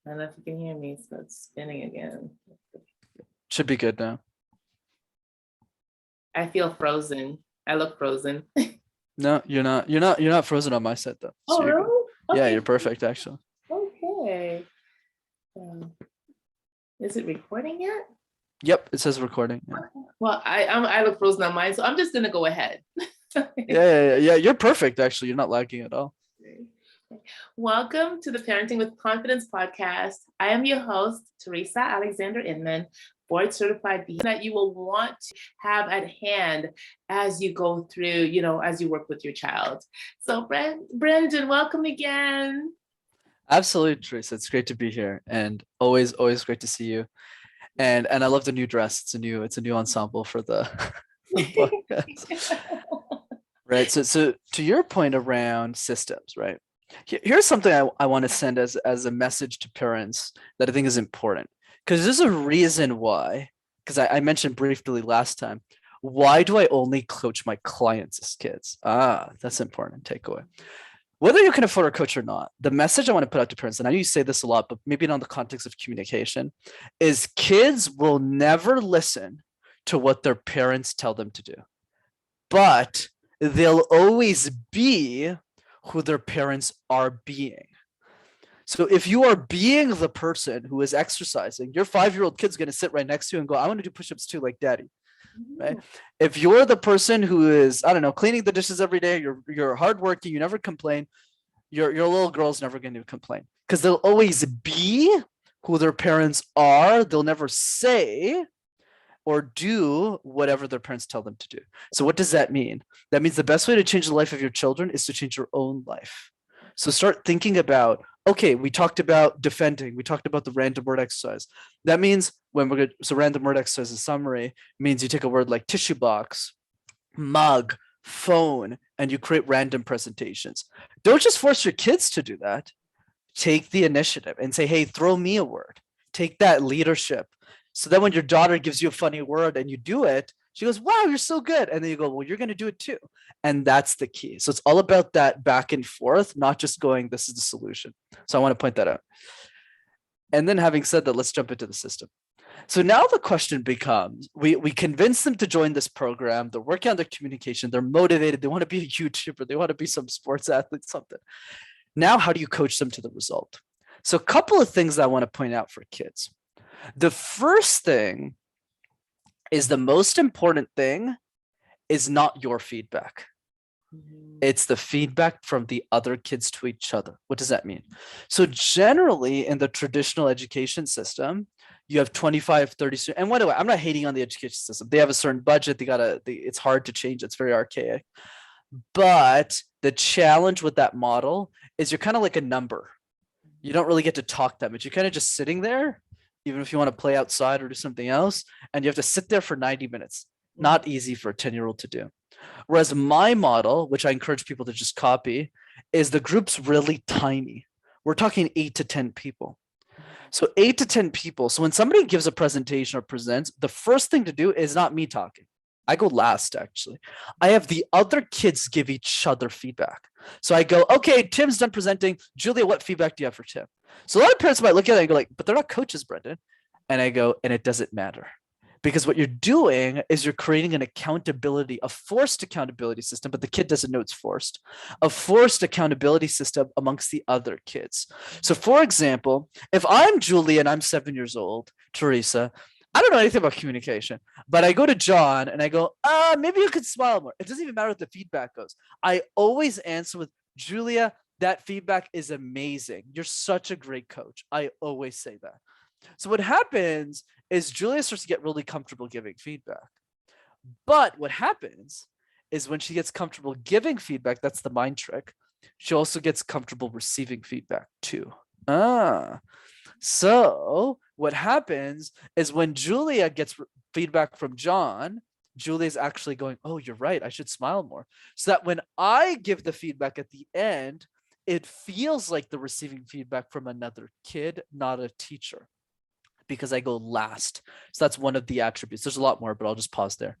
I don't know if you can hear me, so it's spinning again. Should be good now. I feel frozen. I look frozen. No, you're not. You're not frozen on my side though. So Oh, you're really? good. Yeah, Okay. you're perfect actually. Okay. Is it recording yet? Yep, it says recording. Yeah. Well, I look frozen on mine, so I'm just gonna go ahead. Yeah. You're perfect actually. You're not lagging at all. Welcome to the Parenting with Confidence podcast. I am your host, Teresa Alexander Inman, board certified that you will want to have at hand as you go through, as you work with your child. So Brenden, welcome again. Absolutely, Teresa. It's great to be here, and always great to see you. And I love the new dress. It's a new ensemble for the podcast. Right. So to your point around systems, right? Here's something I want to send as a message to parents that I think is important. Because there's a reason why, because I mentioned briefly last time, why do I only coach my clients as kids? That's an important takeaway. Whether you can afford a coach or not, the message I want to put out to parents, and I know you say this a lot, but maybe not in the context of communication, is kids will never listen to what their parents tell them to do. But they'll always be who their parents are being. So if you are being the person who is exercising, your 5-year-old kid's going to sit right next to you and go, I want to do push-ups too, like daddy. Right? If you're the person who is, I don't know, cleaning the dishes every day, you're hardworking, you never complain, your little girl's never going to complain because they'll always be who their parents are. They'll never say or do whatever their parents tell them to do. So what does that mean? That means the best way to change the life of your children is to change your own life. So start thinking about, okay, we talked about defending. We talked about the random word exercise. That means so random word exercise in summary means you take a word like tissue box, mug, phone, and you create random presentations. Don't just force your kids to do that. Take the initiative and say, hey, throw me a word. Take that leadership. So then when your daughter gives you a funny word and you do it, she goes, wow, you're so good. And then you go, well, you're going to do it too. And that's the key. So it's all about that back and forth, not just going, this is the solution. So I want to point that out. And then having said that, let's jump into the system. So now the question becomes, we convince them to join this program. They're working on their communication. They're motivated. They want to be a YouTuber. They want to be some sports athlete, something. Now, how do you coach them to the result? So a couple of things that I want to point out for kids. The first thing is the most important thing is not your feedback. It's the feedback from the other kids to each other. What does that mean? So generally in the traditional education system, you have 25, 30 students. And by the way, I'm not hating on the education system. They have a certain budget. It's hard to change. It's very archaic. But the challenge with that model is you're kind of like a number. You don't really get to talk that much. You're kind of just sitting there, even if you want to play outside or do something else, and you have to sit there for 90 minutes. Not easy for a 10-year-old to do. Whereas my model, which I encourage people to just copy, is the group's really tiny. We're talking 8 to 10 people. So 8 to 10 people. So when somebody gives a presentation or presents, the first thing to do is not me talking. I go last, actually. I have the other kids give each other feedback. So I go, okay, Tim's done presenting. Julia, what feedback do you have for Tim? So a lot of parents might look at it and go like, but they're not coaches, Brenden. And I go, and it doesn't matter. Because what you're doing is you're creating an accountability, a forced accountability system, but the kid doesn't know it's forced, a forced accountability system amongst the other kids. So for example, if I'm Julia and I'm 7 years old, Teresa, I don't know anything about communication, but I go to John and I go, maybe you could smile more. It doesn't even matter what the feedback goes. I always answer with, Julia, that feedback is amazing. You're such a great coach. I always say that. So what happens is Julia starts to get really comfortable giving feedback. But what happens is when she gets comfortable giving feedback, that's the mind trick, she also gets comfortable receiving feedback too. So what happens is when Julia gets feedback from John, Julia's actually going, oh, you're right, I should smile more. So that when I give the feedback at the end, it feels like the receiving feedback from another kid, not a teacher, because I go last. So that's one of the attributes. There's a lot more, but I'll just pause there.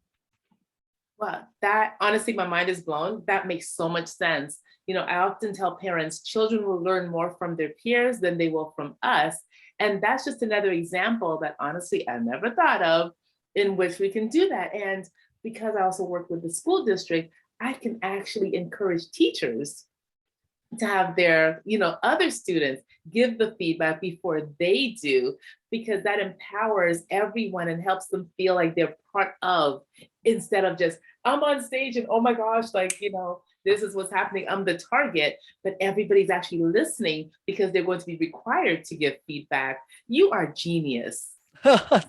Wow, that honestly, my mind is blown. That makes so much sense. I often tell parents, children will learn more from their peers than they will from us. And that's just another example that honestly I never thought of in which we can do that. And because I also work with the school district, I can actually encourage teachers to have their other students give the feedback before they do, because that empowers everyone and helps them feel like they're part of, instead of just I'm on stage and oh my gosh, like this is what's happening, I'm the target, but everybody's actually listening because they're going to be required to give feedback. You are genius.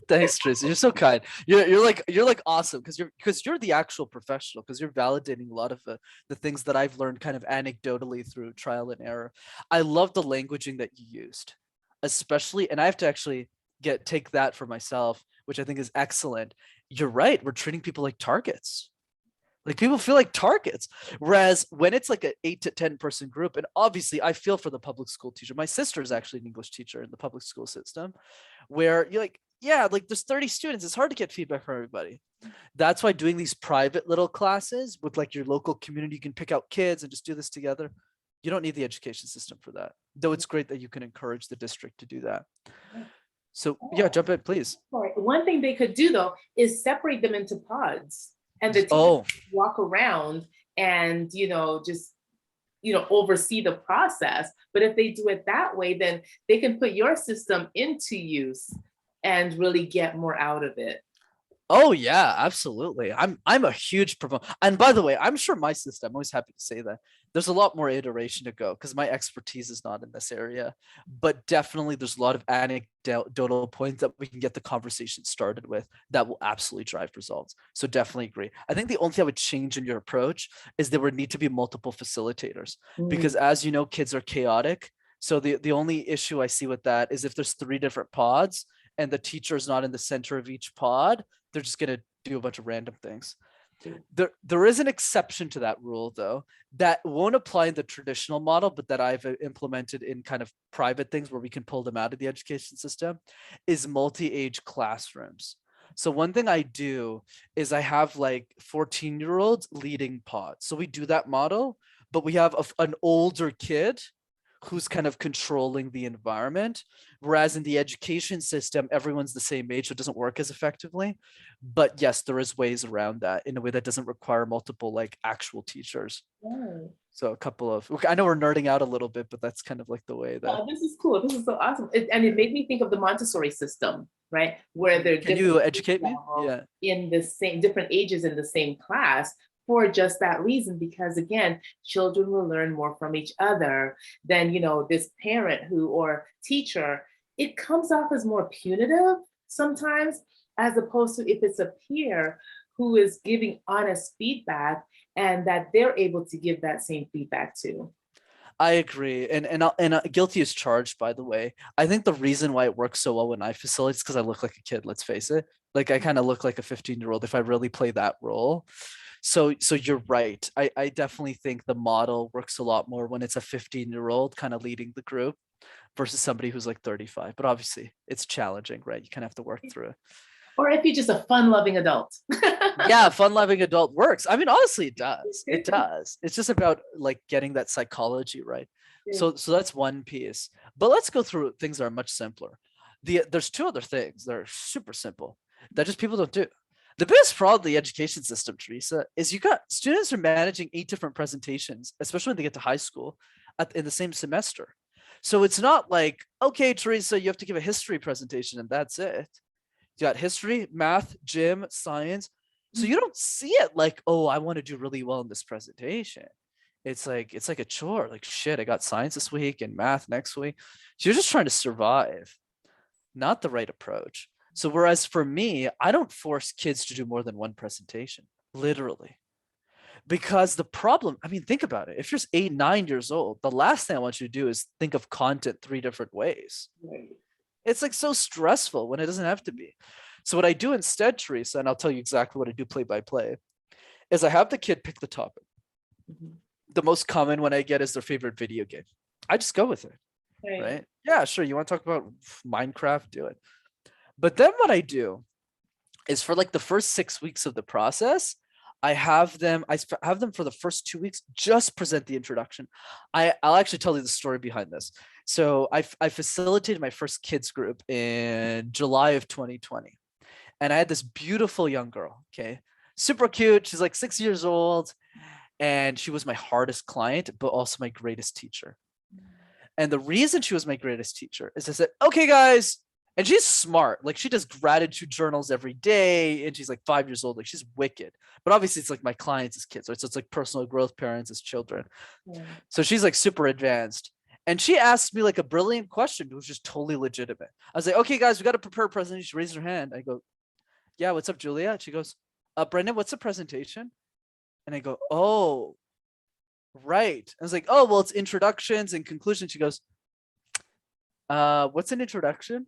Thanks, Tracy. You're so kind. You're like awesome because you're the actual professional, because you're validating a lot of the things that I've learned kind of anecdotally through trial and error. I love the languaging that you used, especially, and I have to actually take that for myself, which I think is excellent. You're right. We're treating people like targets. Like people feel like targets. Whereas when it's like an 8 to 10 person group, and obviously I feel for the public school teacher. My sister is actually an English teacher in the public school system, where you're like, yeah, like there's 30 students. It's hard to get feedback from everybody. That's why doing these private little classes with like your local community, you can pick out kids and just do this together. You don't need the education system for that. Though it's great that you can encourage the district to do that. So yeah, jump in, please. One thing they could do though is separate them into pods, and the Oh, teachers walk around and just oversee the process. But if they do it that way, then they can put your system into use and really get more out of it. oh yeah, absolutely. I'm a huge proponent. And by the way, I'm sure my system, I'm always happy to say that there's a lot more iteration to go because my expertise is not in this area. But definitely there's a lot of anecdotal points that we can get the conversation started with that will absolutely drive results. So definitely agree. I think the only thing I would change in your approach is there would need to be multiple facilitators, because as you know, kids are chaotic. So the only issue I see with that is if there's 3 different pods and the teacher is not in the center of each pod, they're just going to do a bunch of random things. There is an exception to that rule, though, that won't apply in the traditional model, but that I've implemented in kind of private things where we can pull them out of the education system, is multi-age classrooms. So one thing I do is I have like 14-year-olds leading pods. So we do that model, but we have an older kid who's kind of controlling the environment. Whereas in the education system, everyone's the same age, so it doesn't work as effectively. But yes, there is ways around that in a way that doesn't require multiple like actual teachers. Right. So a couple of, I know we're nerding out a little bit, but that's kind of like the way that. Oh, this is cool. This is so awesome. And it made me think of the Montessori system, right? Where they're Can you educate me? Yeah. in the same different ages in the same class, for just that reason, because again, children will learn more from each other than this parent who or teacher. It comes off as more punitive sometimes, as opposed to if it's a peer who is giving honest feedback and that they're able to give that same feedback to. I agree, and guilty as charged. By the way, I think the reason why it works so well when I facilitate is because I look like a kid. Let's face it, like I kind of look like a 15-year-old if I really play that role. So you're right. I definitely think the model works a lot more when it's a 15-year-old kind of leading the group versus somebody who's like 35. But obviously, it's challenging, right? You kind of have to work through it. Or if you're just a fun-loving adult. Yeah, fun-loving adult works. I mean, honestly, it does. It does. It's just about like getting that psychology right. So that's one piece. But let's go through things that are much simpler. There's 2 other things that are super simple that just people don't do. The biggest problem with the education system, Teresa, is you got students are managing 8 different presentations, especially when they get to high school in the same semester. So it's not like, okay, Teresa, you have to give a history presentation and that's it. You got history, math, gym, science. So you don't see it like, oh, I want to do really well in this presentation. It's like a chore. Like, shit, I got science this week and math next week. So you're just trying to survive. Not the right approach. So whereas for me, I don't force kids to do more than 1 presentation, literally. Because the problem, I mean, think about it. If you're 8, 9 years old, the last thing I want you to do is think of content 3 different ways. Right. It's like so stressful when it doesn't have to be. So what I do instead, Teresa, and I'll tell you exactly what I do play by play, is I have the kid pick the topic. The most common one I get is their favorite video game. I just go with it, right? Yeah, sure. You want to talk about Minecraft? Do it. But then what I do is for like the first 6 weeks of the process, I have them for the first 2 weeks just present the introduction. I'll actually tell you the story behind this. So I facilitated my first kids group in July of 2020. And I had this beautiful young girl, okay? Super cute. She's like 6 years old. And she was my hardest client, but also my greatest teacher. And the reason she was my greatest teacher is I said, okay, guys, and she's smart. Like she does gratitude journals every day, and she's like 5 years old. Like she's wicked. But obviously, it's like my clients as kids, right? So it's like personal growth parents as children. Yeah. So she's like super advanced. And she asked me like a brilliant question. It was just totally legitimate. I was like, okay, guys, we got to prepare a presentation. She raised her hand. I go, yeah, what's up, Julia? And she goes, Brenden, what's the presentation? And I go, oh, right. I was like, oh, well, it's introductions and conclusions. She goes, what's an introduction?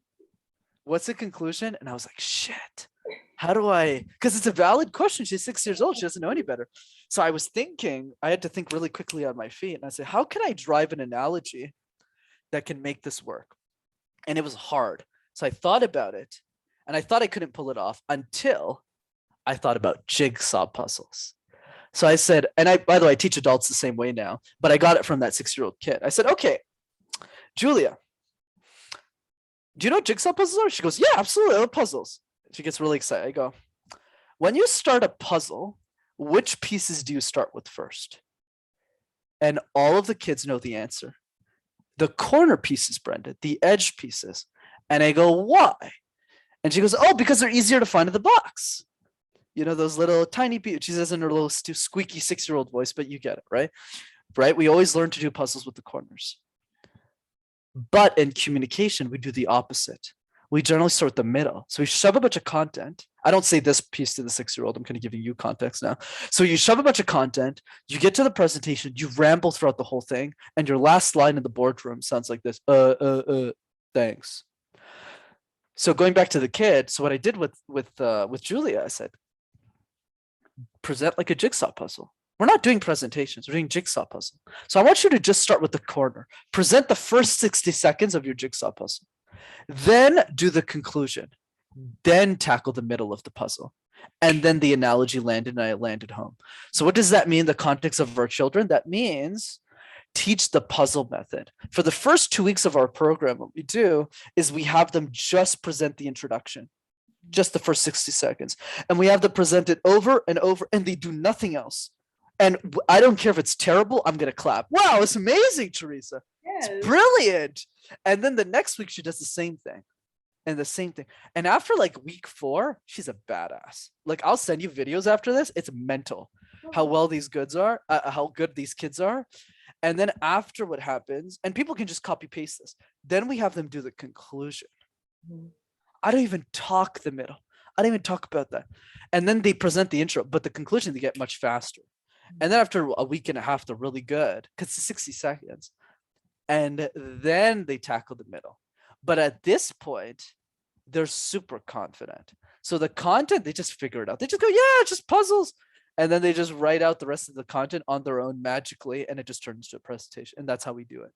What's the conclusion? And I was like, shit, how do I, because it's a valid question. She's 6 years old. She doesn't know any better. So I was thinking, I had to think really quickly on my feet. And I said, how can I drive an analogy that can make this work? And it was hard. So I thought about it and I thought I couldn't pull it off until I thought about jigsaw puzzles. So I said, and by the way, I teach adults the same way now, but I got it from that 6-year-old kid. I said, okay, Julia, do you know what jigsaw puzzles are? She goes, yeah, absolutely. I love puzzles. She gets really excited. I go, when you start a puzzle, which pieces do you start with first? And all of the kids know the answer. The corner pieces, Brenda, the edge pieces. And I go, why? And she goes, oh, because they're easier to find in the box. You know, those little tiny pieces. She says in her little squeaky 6-year-old voice, but you get it, right? Right? We always learn to do puzzles with the corners. But in communication, we do the opposite. We generally start the middle. So we shove a bunch of content. I don't say this piece to the 6-year-old. I'm kind of giving you context now. So you shove a bunch of content, you get to the presentation, you ramble throughout the whole thing, and your last line in the boardroom sounds like this, thanks. So going back to the kid, so what I did with Julia, I said, present like a jigsaw puzzle. We're not doing presentations, we're doing jigsaw puzzle. So I want you to just start with the corner. Present the first 60 seconds of your jigsaw puzzle. Then do the conclusion. Then tackle the middle of the puzzle. And then the analogy landed and I landed home. So what does that mean in the context of our children? That means teach the puzzle method. For the first 2 weeks of our program, what we do is we have them just present the introduction. Just the first 60 seconds. And we have them present it over and over, and they do nothing else. And I don't care if it's terrible, I'm going to clap. Wow, it's amazing, Teresa. Yes. It's brilliant. And then the next week, she does the same thing. And the same thing. And after like week 4, she's a badass. Like I'll send you videos after this. It's mental how well these goods are, how good these kids are. And then after what happens, and people can just copy paste this, then we have them do the conclusion. Mm-hmm. I don't even talk the middle. I don't even talk about that. And then they present the intro, but the conclusion, they get much faster. And then after a week and a half, they're really good because it's 60 seconds. And then they tackle the middle. But at this point, they're super confident. So the content, they just figure it out. They just go, yeah, it's just puzzles. And then they just write out the rest of the content on their own magically, and it just turns into a presentation. And that's how we do it.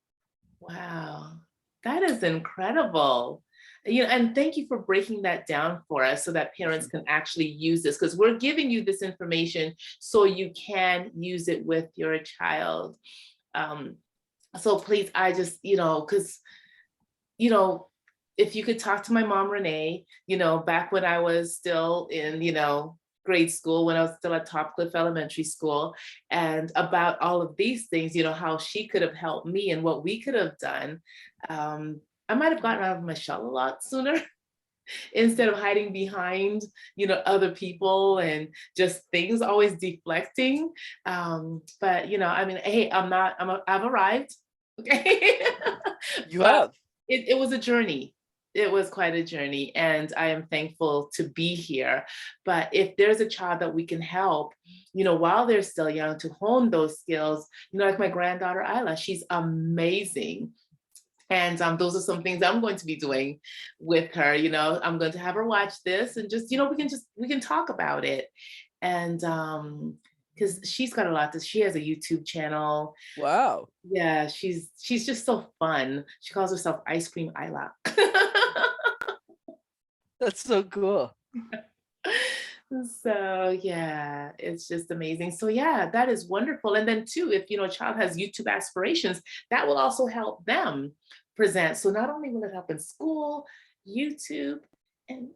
Wow, that is incredible. And thank you for breaking that down for us so that parents can actually use this, because we're giving you this information so you can use it with your child. So please, I just, because, if you could talk to my mom, Renee, back when I was still in, grade school, when I was still at Topcliffe Elementary School, and about all of these things, how she could have helped me and what we could have done. I might have gotten out of my shell a lot sooner instead of hiding behind, other people and just things always deflecting. But, hey, I've arrived. Okay. You have. It was a journey. It was quite a journey, and I am thankful to be here. But if there's a child that we can help, while they're still young, to hone those skills, like my granddaughter, Isla, she's amazing. And those are some things I'm going to be doing with her. I'm going to have her watch this and just, we can talk about it. And because she's got a lot she has a YouTube channel. Wow. Yeah, she's just so fun. She calls herself Ice Cream Isla. That's so cool. So yeah, it's just amazing. So yeah, that is wonderful. And then too, if a child has YouTube aspirations, that will also help them present. So not only will it help in school, YouTube, and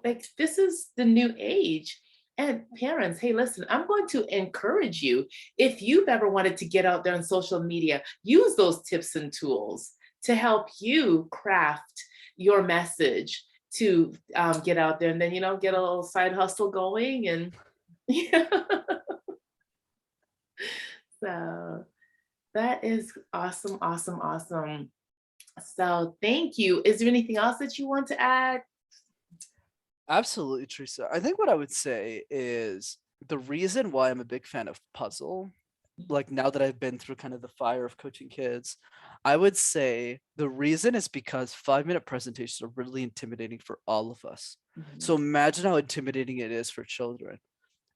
like this is the new age. And parents, hey, listen, I'm going to encourage you. If you've ever wanted to get out there on social media, use those tips and tools to help you craft your message to get out there and then get a little side hustle going and so that is awesome, awesome, awesome. So thank you. Is there anything else that you want to add? Absolutely, Teresa. I think what I would say is the reason why I'm a big fan of puzzle, like now that I've been through kind of the fire of coaching kids, I would say the reason is because 5-minute presentations are really intimidating for all of us. So Mhm. imagine how intimidating it is for children.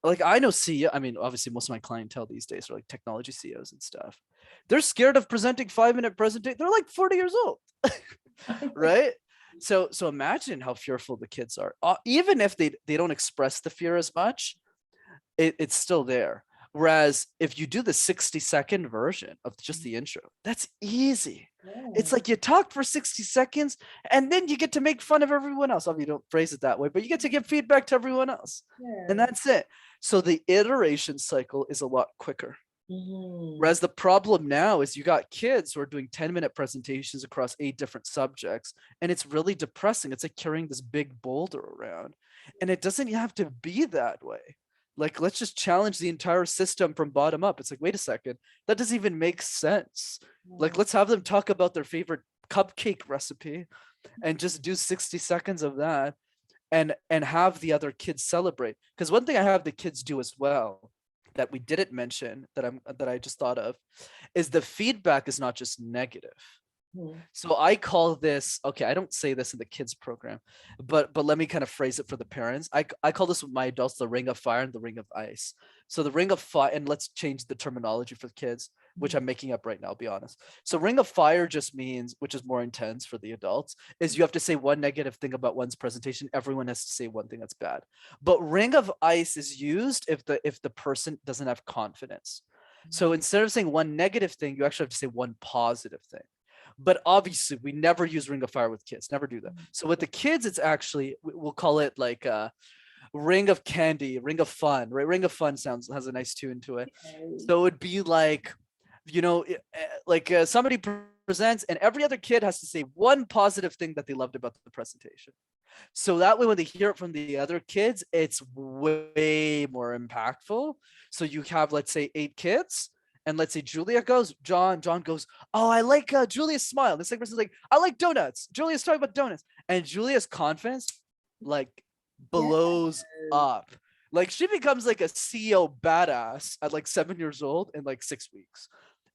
Like I know CEO, I mean, obviously most of my clientele these days are like technology CEOs and stuff. They're scared of presenting 5-minute presentation. They're like 40 years old, right? So imagine how fearful the kids are. Even if they don't express the fear as much, it's still there. Whereas if you do the 60-second version of just the intro, that's easy. It's Yeah, like you talk for 60 seconds and then you get to make fun of everyone else. Obviously, you don't phrase it that way, but you get to give feedback to everyone else. And yeah. that's it. So the iteration cycle is a lot quicker. Mhm. Whereas the problem now is you got kids who are doing 10-minute presentations across 8 different subjects, and it's really depressing. It's like carrying this big boulder around. And it doesn't have to be that way. Like, let's just challenge the entire system from bottom up. It's like, wait a second, that doesn't even make sense. Like, Yeah. let's have them talk about their favorite cupcake recipe and just do 60 seconds of that and have the other kids celebrate. Because one thing I have the kids do as well that we didn't mention that I just thought of is the feedback is not just negative. Mhm. So I call this, okay, I don't say this in the kids program, but let me kind of phrase it for the parents. I call this with my adults the ring of fire and the ring of ice. So the ring of fire, and let's change the terminology for the kids, which I'm making up right now, I'll be honest. So ring of fire just means, which is more intense for the adults, is you have to say one negative thing about one's presentation. Everyone has to say one thing that's bad. But ring of ice is used if the person doesn't have confidence. So instead of saying one negative thing, you actually have to say one positive thing. But obviously, we never use Ring of Fire with kids. Never do that. So with the kids, it's actually we'll call it like Ring of Candy, Ring of Fun. Right? Ring of Fun has a nice tune to it. Okay. So it would be like, somebody presents, and every other kid has to say one positive thing that they loved about the presentation. So that way, when they hear it from the other kids, it's way more impactful. So you have, let's say, 8 kids, and let's say Julia goes, John goes, oh, I like Julia's smile. The second person's like, I like donuts. Julia's talking about donuts, and Julia's confidence like Yes. blows up. Like she becomes like a CEO badass at like 7 years old in like 6 weeks.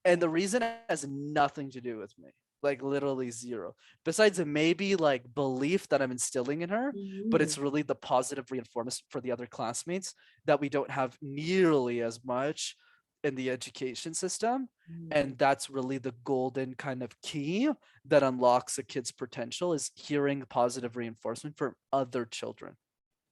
And the reason has nothing to do with me, like literally zero. Besides maybe like belief that I'm instilling in her, but Mhm. it's really the positive reinforcement for the other classmates that we don't have nearly as much in the education system. Mhm. And that's really the golden kind of key that unlocks a kid's potential is hearing positive reinforcement from other children.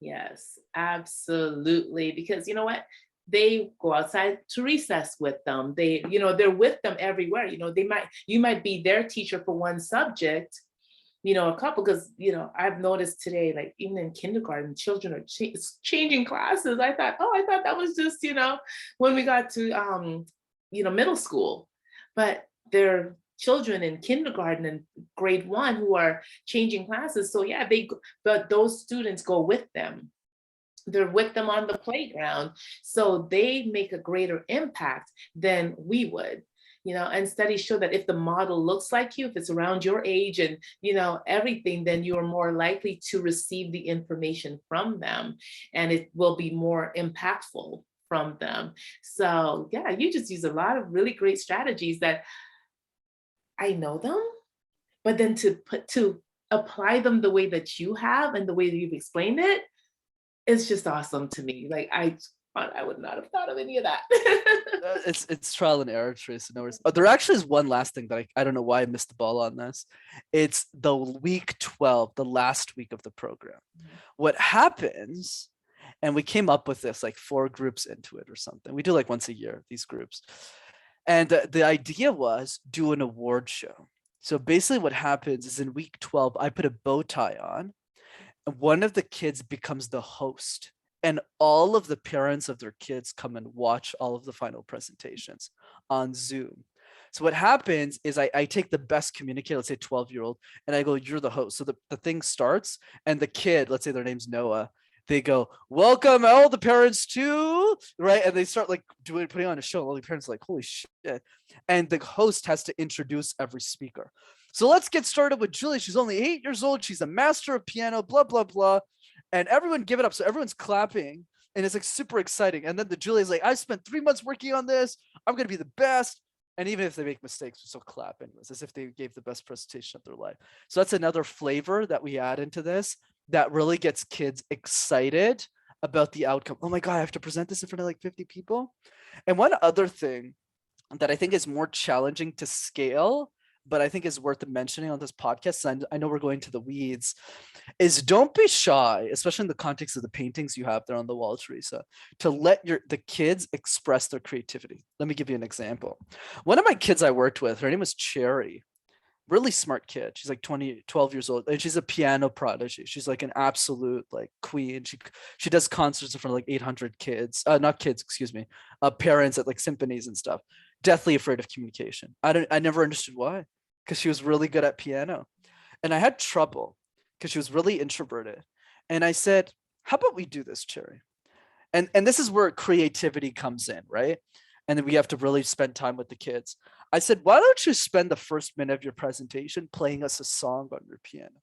Yes, absolutely. Because you know what? They go outside to recess with them. They're with them everywhere. You might be their teacher for one subject, a couple, because, I've noticed today, like even in kindergarten, children are changing classes. I thought that was just, when we got to, middle school, but they're children in kindergarten and grade one who are changing classes. So yeah, but those students go with them. They're with them on the playground. So they make a greater impact than we would. And studies show that if the model looks like you, if it's around your age and everything, then you are more likely to receive the information from them and it will be more impactful from them. So yeah, you just use a lot of really great strategies that I know them, but then to apply them the way that you have and the way that you've explained it, it's just awesome to me. Like I would not have thought of any of that. It's trial and error, Trace. No worries. Oh, there actually is one last thing that I don't know why I missed the ball on this. It's the week 12, the last week of the program. What happens, And we came up with this like 4 groups into it or something. We do like once a year, these groups. And the idea was do an award show. So basically what happens is in week 12, I put a bow tie on, and one of the kids becomes the host. And all of the parents of their kids come and watch all of the final presentations on Zoom. So what happens is I take the best communicator, let's say 12-year-old, and I go, you're the host. So the thing starts, and the kid, let's say their name's Noah, they go, welcome all the parents to, right? And they start like putting on a show. All the parents are like, holy shit. And the host has to introduce every speaker. So let's get started with Julie. She's only 8 years old. She's a master of piano, blah, blah, blah. And everyone give it up. So everyone's clapping and it's like super exciting. And then the Julie's like, I spent 3 months working on this. I'm going to be the best. And even if they make mistakes, we still clap anyways, as if they gave the best presentation of their life. So that's another flavor that we add into this that really gets kids excited about the outcome. Oh my God, I have to present this in front of like 50 people. And one other thing that I think is more challenging to scale, but I think is worth mentioning on this podcast, and I know we're going to the weeds, is don't be shy, especially in the context of the paintings you have there on the wall, Teresa, to let the kids express their creativity. Let me give you an example. One of my kids I worked with, her name was Cherry, really smart kid. She's like 12 years old, and she's a piano prodigy. She's like an absolute like queen. She does concerts in front of like 800 kids, not kids, excuse me, parents at like symphonies and stuff. Deathly afraid of communication. I never understood why, because she was really good at piano, and I had trouble because she was really introverted. And I said, how about we do this, Cherry? And this is where creativity comes in, right? And then we have to really spend time with the kids. I said, why don't you spend the first minute of your presentation playing us a song on your piano?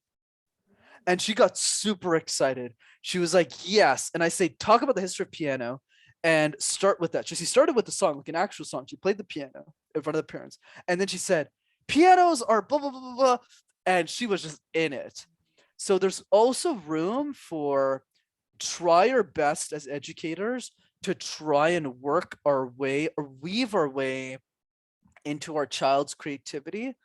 And she got super excited. She was like, yes. And I say, talk about the history of piano and start with that. So she started with the song, like an actual song. She played the piano in front of the parents. And then she said, pianos are blah, blah, blah, blah, blah. And she was just in it. So there's also room for try our best as educators to try and work our way or weave our way into our child's creativity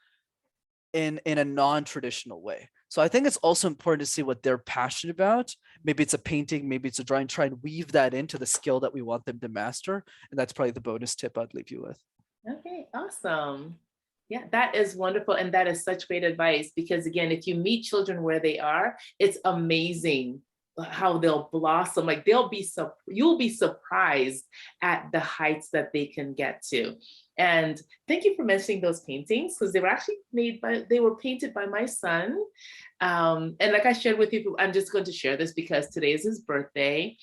in a non-traditional way. So I think it's also important to see what they're passionate about. Maybe it's a painting, maybe it's a drawing, try and weave that into the skill that we want them to master. And that's probably the bonus tip I'd leave you with. Okay, awesome. Yeah, that is wonderful. And that is such great advice because, again, if you meet children where they are, it's amazing how they'll blossom. Like you'll be surprised at the heights that they can get to. And thank you for mentioning those paintings because they were actually they were painted by my son. And like I shared with you, I'm just going to share this because today is his birthday.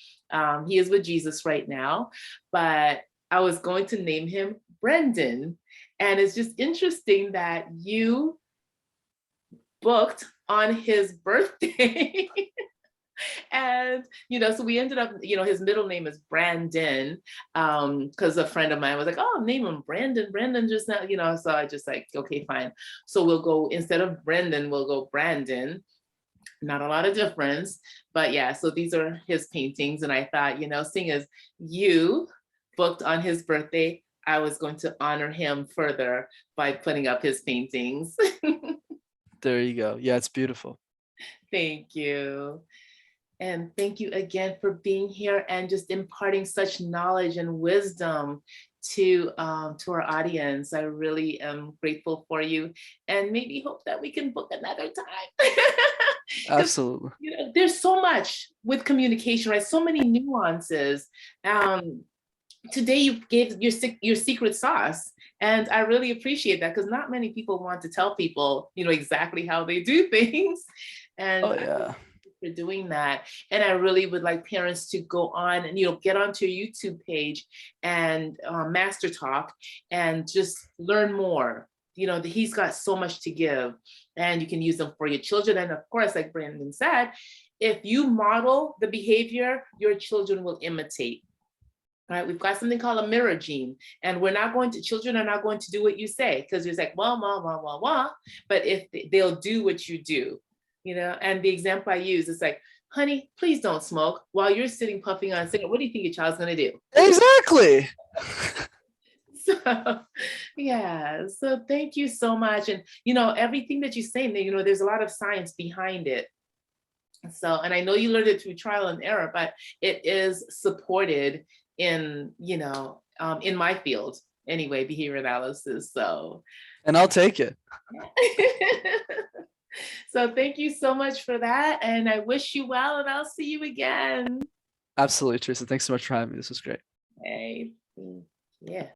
He is with Jesus right now, but I was going to name him Brenden. And it's just interesting that you booked on his birthday. And, so we ended up, his middle name is Brenden, because a friend of mine was like, oh, name him Brenden just now, so I just like, okay, fine. So we'll go, instead of Brenden, we'll go Branden. Not a lot of difference, but yeah, so these are his paintings. And I thought, seeing as you booked on his birthday, I was going to honor him further by putting up his paintings. There you go. Yeah, it's beautiful. Thank you. And thank you again for being here and just imparting such knowledge and wisdom to our audience. I really am grateful for you and maybe hope that we can book another time. Absolutely. There's so much with communication, right? So many nuances. Today you gave your secret sauce, and I really appreciate that because not many people want to tell people, exactly how they do things. And oh yeah, for doing that. And I really would like parents to go on and get onto your YouTube page and MasterTalk and just learn more. He's got so much to give, and you can use them for your children. And of course, like Brenden said, if you model the behavior, your children will imitate. All right, we've got something called a mirror gene, and children are not going to do what you say because you're like, wah, wah, wah, wah, wah. But if they'll do what you do, and the example I use is like, honey, please don't smoke while you're sitting puffing on a cigarette. What do you think your child's going to do? Exactly. So, yeah. So thank you so much. And, everything that you're saying, there's a lot of science behind it. So, and I know you learned it through trial and error, but it is supported in, in my field anyway, behavior analysis. So, And I'll take it. so thank you so much for that. And I wish you well, and I'll see you again. Absolutely, Teresa. Thanks so much for having me. This was great. Okay.